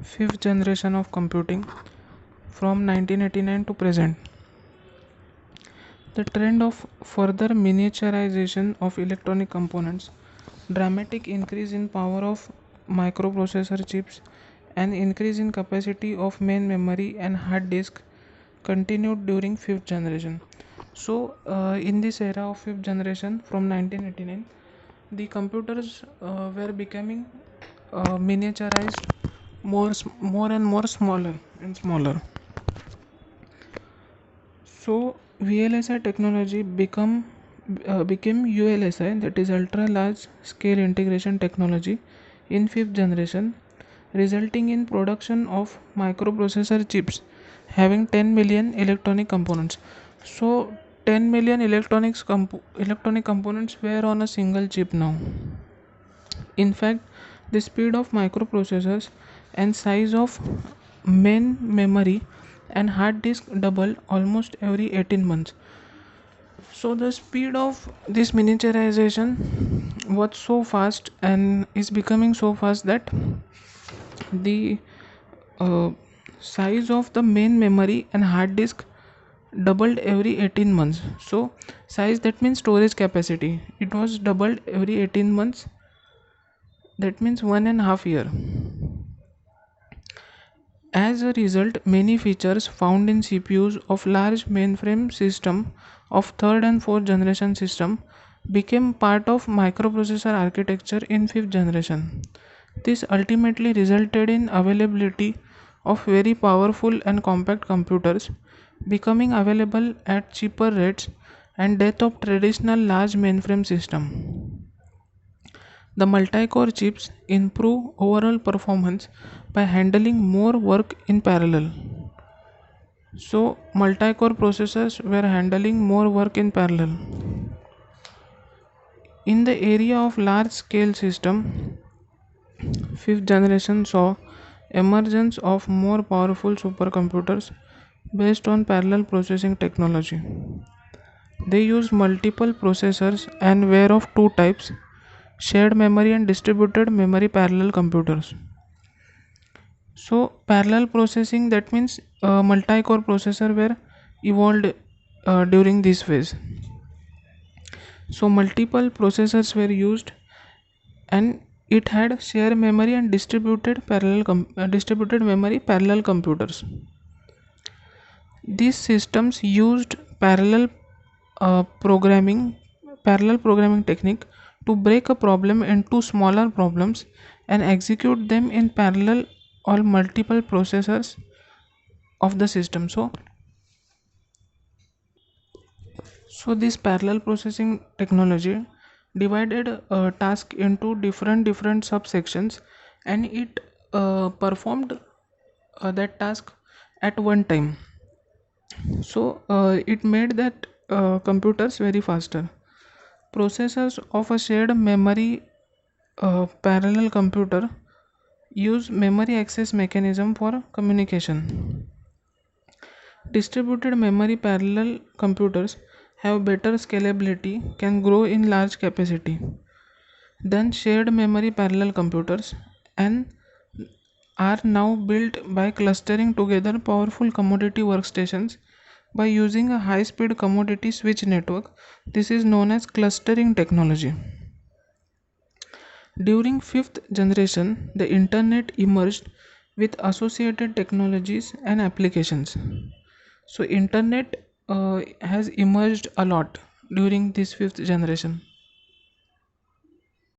Fifth generation of computing from 1989 to present. The trend of further miniaturization of electronic components, dramatic increase in power of microprocessor chips, and increase in capacity of main memory and hard disk continued during fifth generation. So, in this era of fifth generation from 1989, the computers were becoming miniaturized, more and more smaller and smaller. So VLSI technology became ULSI, that is ultra large scale integration technology, in fifth generation, resulting in production of microprocessor chips having 10 million electronic components. So 10 million electronic components were on a single chip now. In fact, the speed of microprocessors and size of main memory and hard disk double almost every 18 months. So the speed of this miniaturization was so fast and is becoming so fast that the uh, size of the main memory and hard disk doubled every 18 months. So size, that means storage capacity, it was doubled every 18 months, that means 1.5 year. As a result, many features found in CPUs of large mainframe system of third and fourth generation system became part of microprocessor architecture in fifth generation. This ultimately resulted in availability of very powerful and compact computers becoming available at cheaper rates and death of traditional large mainframe system. The multi-core chips improve overall performance by handling more work in parallel. So, multi-core processors were handling more work in parallel. In the area of large-scale system, fifth generation saw emergence of more powerful supercomputers based on parallel processing technology. They use multiple processors and were of two types: shared memory and distributed memory parallel computers. So parallel processing, that means multi-core processor were evolved during this phase. So multiple processors were used, and it had shared memory and distributed memory parallel computers. These systems used parallel programming technique to break a problem into smaller problems and execute them in parallel or multiple processors of the system. So this parallel processing technology divided a task into different subsections, and it performed that task at one time. So it made that computers very faster. Processors of a shared memory parallel computer use memory access mechanism for communication. Distributed memory parallel computers have better scalability, can grow in large capacity than shared memory parallel computers, and are now built by clustering together powerful commodity workstations by using a high speed commodity switch network. This is known as clustering technology. During fifth generation, the internet emerged with associated technologies and applications. So internet has emerged a lot during this fifth generation.